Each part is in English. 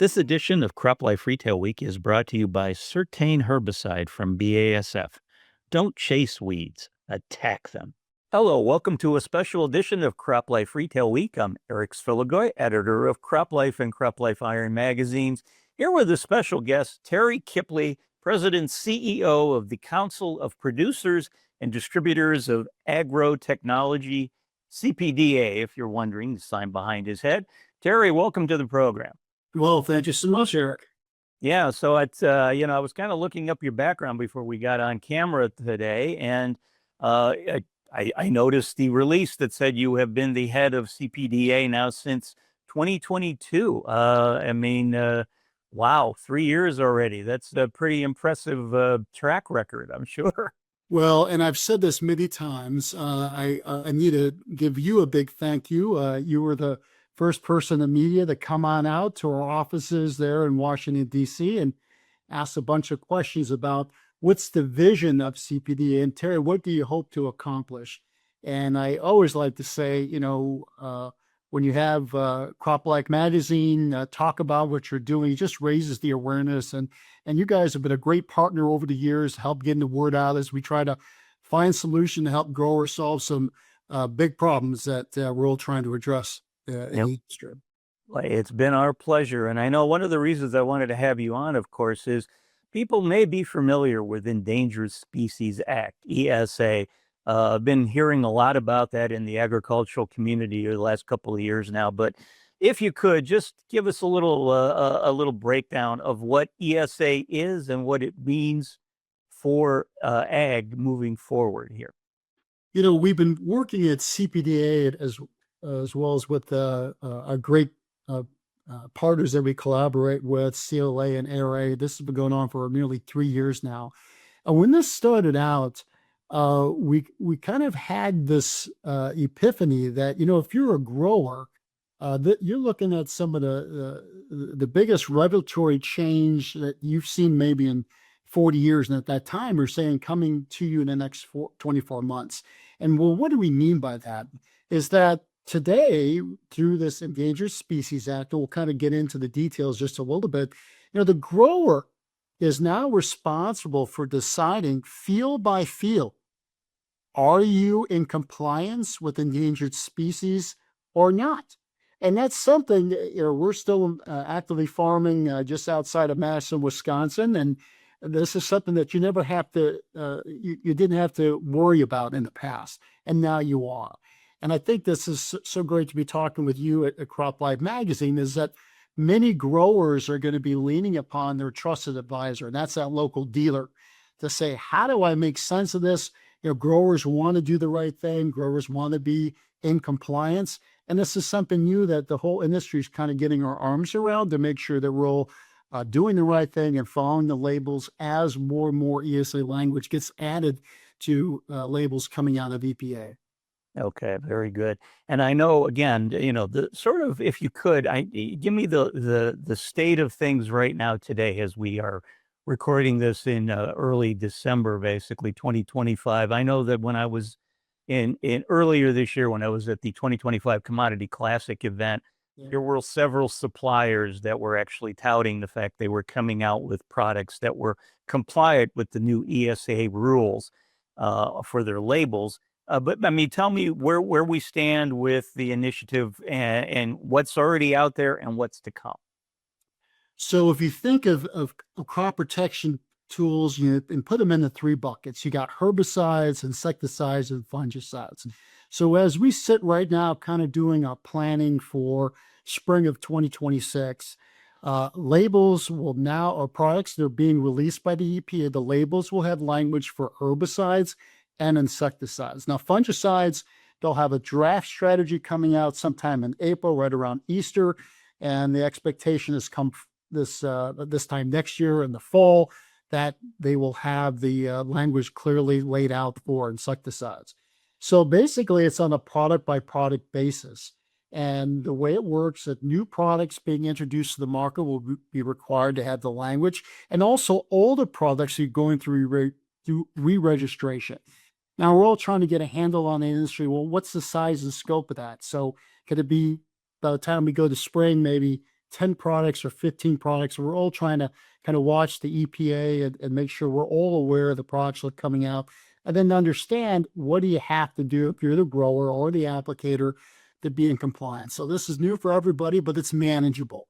This edition of CropLife Retail Week is brought to you by Certain Herbicide from BASF. Don't chase weeds, attack them. Hello, welcome to a special edition of CropLife Retail Week. I'm Eric Sfiligoj, editor of CropLife and CropLife Iron magazines, here with a special guest, Terry Kippley, President CEO of the Council of Producers and Distributors of Agrotechnology, CPDA, if you're wondering, the sign behind his head. Terry, welcome to the program. Well, thank you so much, Eric. Yeah, so I was kind of looking up your background before we got on camera today, and I noticed the release that said you have been the head of CPDA now since 2022. Wow, 3 years already. That's a pretty impressive track record, I'm sure. Well, and I've said this many times. I need to give you a big thank you. You were the first person in media to come on out to our offices there in Washington, D.C., and ask a bunch of questions about what's the vision of CPDA. And Terry, what do you hope to accomplish? And I always like to say, when you have CropLife Magazine talk about what you're doing, it just raises the awareness. And you guys have been a great partner over the years, help getting the word out as we try to find solution to help growers solve some big problems that we're all trying to address in the industry. Well, it's been our pleasure. And I know one of the reasons I wanted to have you on, of course, is people may be familiar with Endangered Species Act, ESA. I've been hearing a lot about that in the agricultural community the last couple of years now. But if you could just give us a little breakdown of what ESA is and what it means for ag moving forward here. We've been working at CPDA as well as with our great partners that we collaborate with, CLA and ARA. This has been going on for nearly 3 years now. And when this started out, we kind of had this epiphany that, if you're a grower, that you're looking at some of the biggest regulatory change that you've seen maybe in 40 years. And at that time, we're saying coming to you in the next 24 months. And well, what do we mean by that? Is that today, through this Endangered Species Act, we'll kind of get into the details just a little bit, the grower is now responsible for deciding field by field, are you in compliance with endangered species or not? And that's something that, we're still actively farming just outside of Madison, Wisconsin. And this is something that you never have to, you didn't have to worry about in the past. And now you are. And I think this is so great to be talking with you at CropLife Magazine, is that many growers are going to be leaning upon their trusted advisor, and that's that local dealer, to say, how do I make sense of this? Growers want to do the right thing. Growers want to be in compliance. And this is something new that the whole industry is kind of getting our arms around to make sure that we're all doing the right thing and following the labels as more and more ESA language gets added to labels coming out of EPA. Okay, very good. And I know, again, the sort of, if you could, give me the state of things right now today as we are recording this in early December, basically 2025. I know that when I was in earlier this year, when I was at the 2025 Commodity Classic event, there were several suppliers that were actually touting the fact they were coming out with products that were compliant with the new ESA rules for their labels. But I mean, tell me where we stand with the initiative and what's already out there and what's to come. So if you think of crop protection tools, and put them into 3 buckets. You got herbicides, insecticides, and fungicides. So as we sit right now, kind of doing our planning for spring of 2026, labels will now, or products that are being released by the EPA, the labels will have language for herbicides and insecticides. Now, fungicides, they'll have a draft strategy coming out sometime in April, right around Easter, and the expectation is come this time next year in the fall that they will have the language clearly laid out for insecticides. So basically, it's on a product by product basis. And the way it works, that new products being introduced to the market will be required to have the language, and also older products are going through re-registration. Now, we're all trying to get a handle on the industry. Well, what's the size and scope of that? So could it be, by the time we go to spring, maybe 10 products or 15 products. We're all trying to kind of watch the EPA and make sure we're all aware of the products that are coming out, and then understand what do you have to do if you're the grower or the applicator to be in compliance. So this is new for everybody, but it's manageable.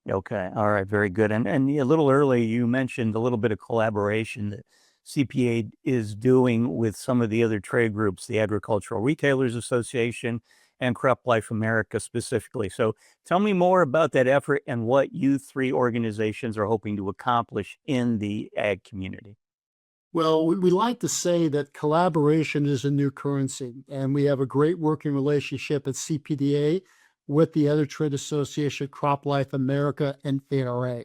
Okay. All right. Very good. And a little early, you mentioned a little bit of collaboration that CPA is doing with some of the other trade groups, the Agricultural Retailers Association and CropLife America specifically. So tell me more about that effort and what you three organizations are hoping to accomplish in the ag community. Well, we like to say that collaboration is a new currency, and we have a great working relationship at CPDA with the other trade association, CropLife America and ARA.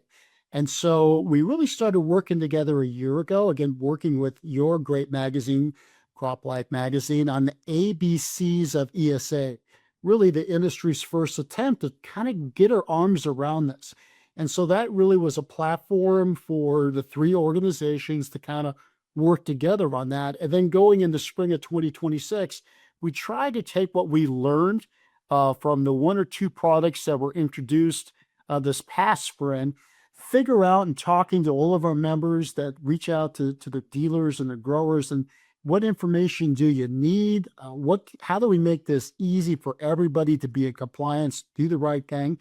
And so we really started working together a year ago, again, working with your great magazine, CropLife Magazine, on the ABCs of ESA, really the industry's first attempt to kind of get our arms around this. And so that really was a platform for the three organizations to kind of work together on that. And then going into spring of 2026, we tried to take what we learned from the one or two products that were introduced this past spring, figure out and talking to all of our members that reach out to the dealers and the growers, and what information do you need? How do we make this easy for everybody to be in compliance, do the right thing?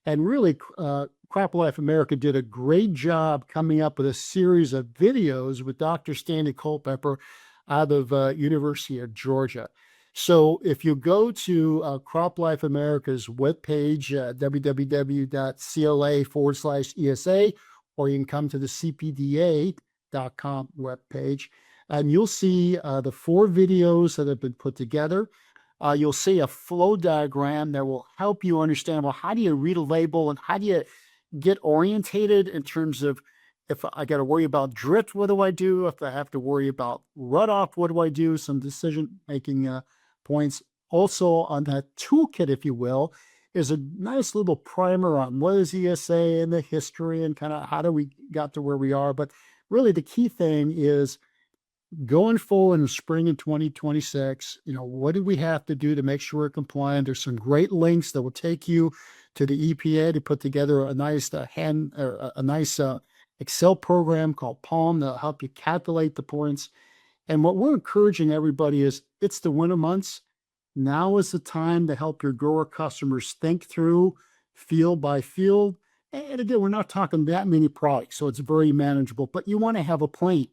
And really, CropLife America did a great job coming up with a series of videos with Dr. Stanley Culpepper out of University of Georgia. So if you go to CropLife America's webpage, www.cla/ESA, or you can come to the cpda.com webpage, and you'll see the 4 videos that have been put together. You'll see a flow diagram that will help you understand, well, how do you read a label and how do you get orientated in terms of, if I got to worry about drift, what do I do? If I have to worry about runoff, what do I do? Some decision-making points. Also on that toolkit, if you will, is a nice little primer on what is ESA and the history and kind of how do we got to where we are. But really the key thing is going forward in the spring of 2026, what do we have to do to make sure we're compliant? There's some great links that will take you to the EPA to put together a nice Excel program called Palm that'll help you calculate the points. And what we're encouraging everybody is, it's the winter months. Now is the time to help your grower customers think through field by field. And again, we're not talking that many products, so it's very manageable, but you want to have a plan.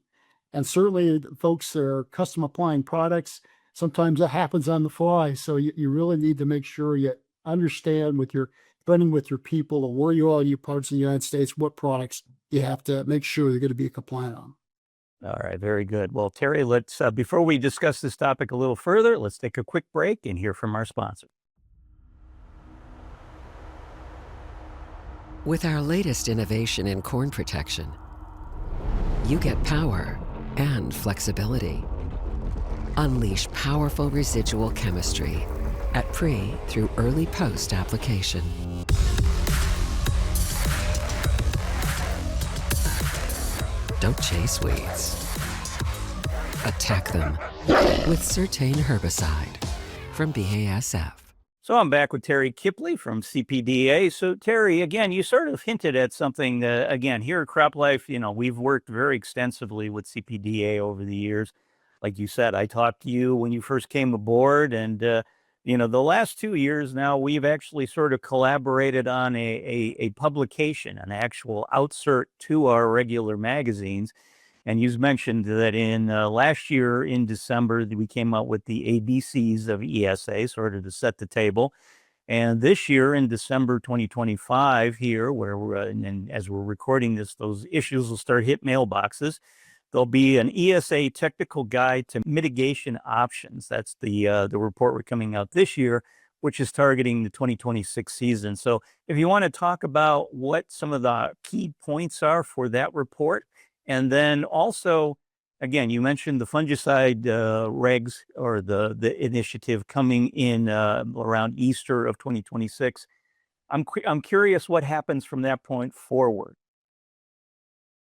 And certainly folks that are custom applying products, sometimes that happens on the fly. So you really need to make sure you understand with your spending with your people or where you are in your parts of the United States, what products you have to make sure you're going to be compliant on. All right, very good. Well, Terry, let's before we discuss this topic a little further, let's take a quick break and hear from our sponsor. With our latest innovation in corn protection, you get power and flexibility. Unleash powerful residual chemistry at pre through early post application. Don't chase weeds. Attack them with Certain herbicide from BASF. So I'm back with Terry Kippley from CPDA. So Terry, again, you sort of hinted at something that, again, here at CropLife, we've worked very extensively with CPDA over the years. Like you said, I talked to you when you first came aboard, and the last 2 years now, we've actually sort of collaborated on a publication, an actual outsert to our regular magazines. And you mentioned that in last year in December, we came out with the ABCs of ESA, sort of to set the table. And this year in December 2025 here, where and as we're recording this, those issues will start hit mailboxes. There'll be an ESA technical guide to mitigation options. That's the report we're coming out this year, which is targeting the 2026 season. So if you want to talk about what some of the key points are for that report, and then also, again, you mentioned the fungicide regs or the initiative coming in around Easter of 2026. I'm curious what happens from that point forward.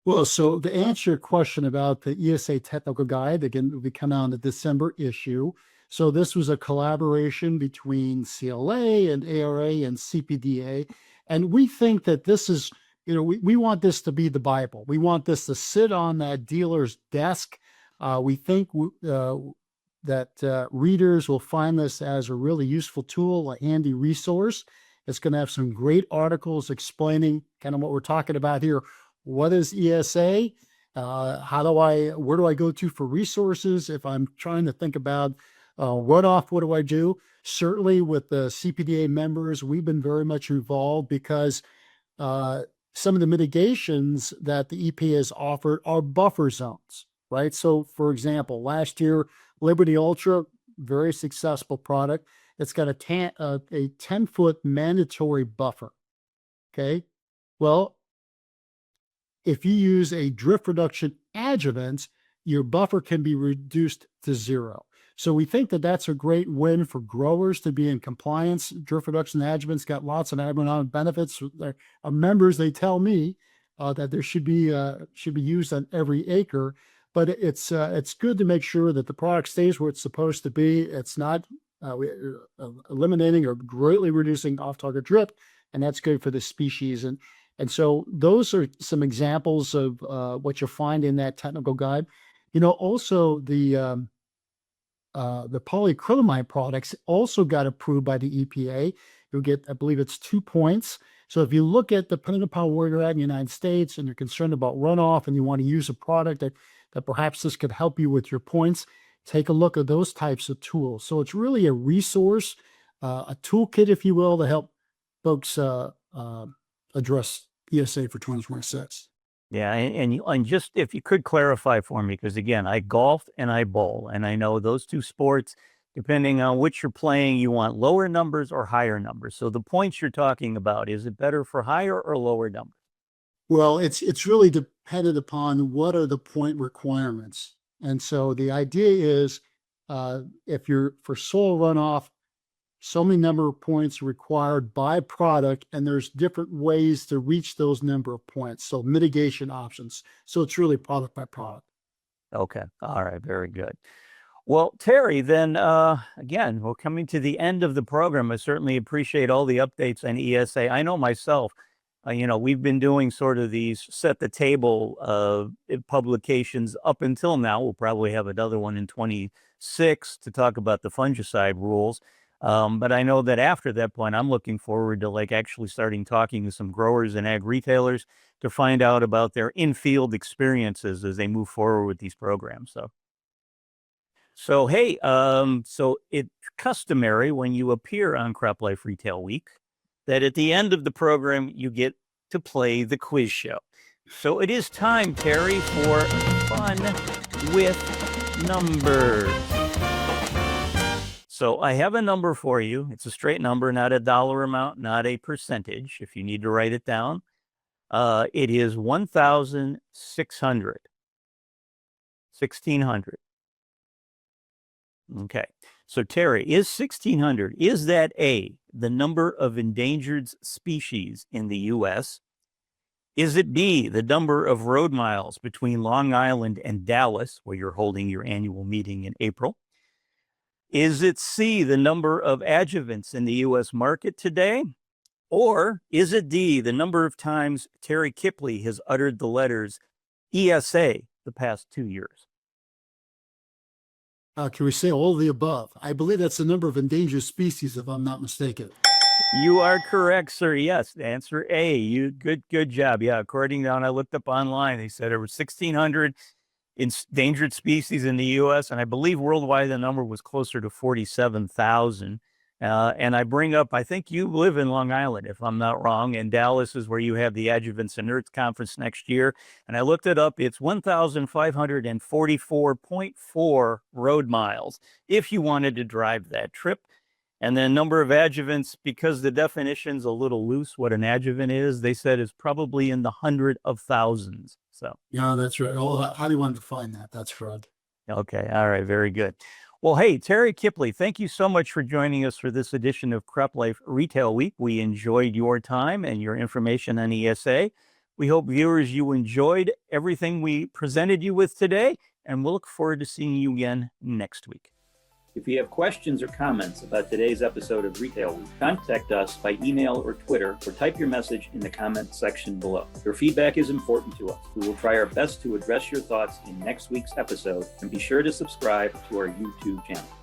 Well, so to answer your question about the ESA technical guide, again, will be coming out in the December issue. So this was a collaboration between CLA and ARA and CPDA. And we think that this is, we want this to be the Bible. We want this to sit on that dealer's desk. We think that readers will find this as a really useful tool, a handy resource. It's going to have some great articles explaining kind of what we're talking about here. What is ESA? Where do I go to for resources? If I'm trying to think about runoff, what do I do? Certainly with the CPDA members, we've been very much involved because some of the mitigations that the EPA has offered are buffer zones, right? So for example, last year, Liberty Ultra, very successful product. It's got a 10-foot mandatory buffer, okay? Well, if you use a drift reduction adjuvant, your buffer can be reduced to 0. So we think that that's a great win for growers to be in compliance. Drift reduction adjuvants got lots of agronomic benefits. Our members, they tell me that there should be used on every acre, but it's good to make sure that the product stays where it's supposed to be. It's not eliminating or greatly reducing off-target drift, and that's good for the species. And so those are some examples of what you'll find in that technical guide. Also the polyacrylamide products also got approved by the EPA. You'll get, I believe it's 2 points. So if you look at depending upon where you're at in the United States and you're concerned about runoff and you want to use a product that perhaps this could help you with your points, take a look at those types of tools. So it's really a resource, a toolkit, if you will, to help folks address ESA for 2026. Yeah, and just if you could clarify for me, because again, I golf and I bowl, and I know those two sports, depending on which you're playing, you want lower numbers or higher numbers. So the points you're talking about, is it better for higher or lower numbers? Well, it's really dependent upon what are the point requirements. And so the idea is if you're for soil runoff, so many number of points required by product, and there's different ways to reach those number of points. So mitigation options. So it's really product by product. Okay. All right. Very good. Well, Terry, then again, we're coming to the end of the program. I certainly appreciate all the updates on ESA. I know myself, we've been doing sort of these set the table publications up until now. We'll probably have another one in 26 to talk about the fungicide rules. But I know that after that point, I'm looking forward to actually starting talking to some growers and ag retailers to find out about their in-field experiences as they move forward with these programs. So hey, so it's customary when you appear on CropLife Retail Week that at the end of the program, you get to play the quiz show. So it is time, Terry, for fun with numbers. So I have a number for you. It's a straight number, not a dollar amount, not a percentage, if you need to write it down. It is 1,600. 1,600. Okay. So Terry, is 1,600, is that A, the number of endangered species in the U.S.? Is it B, the number of road miles between Long Island and Dallas, where you're holding your annual meeting in April? Is it C, the number of adjuvants in the U.S. market today? Or is it D, the number of times Terry Kippley has uttered the letters ESA the past 2 years? Can we say all of the above? I believe that's the number of endangered species, if I'm not mistaken. You are correct, sir. Yes, answer A. Good job. Yeah, according to, I looked up online, they said there were 1,600 endangered species in the U.S., and I believe worldwide the number was closer to 47,000. And I bring up, I think you live in Long Island, if I'm not wrong, and Dallas is where you have the Adjuvants and Earth Conference next year. And I looked it up. It's 1,544.4 road miles if you wanted to drive that trip. And then number of adjuvants, because the definition's a little loose, what an adjuvant is, they said is probably in the hundred of thousands. So yeah, that's right. How do you want to define that? That's correct. Okay. All right. Very good. Well, hey, Terry Kippley, thank you so much for joining us for this edition of CropLife Retail Week. We enjoyed your time and your information on ESA. We hope, viewers, you enjoyed everything we presented you with today, and we'll look forward to seeing you again next week. If you have questions or comments about today's episode of Retail Week, contact us by email or Twitter, or type your message in the comments section below. Your feedback is important to us. We will try our best to address your thoughts in next week's episode, and be sure to subscribe to our YouTube channel.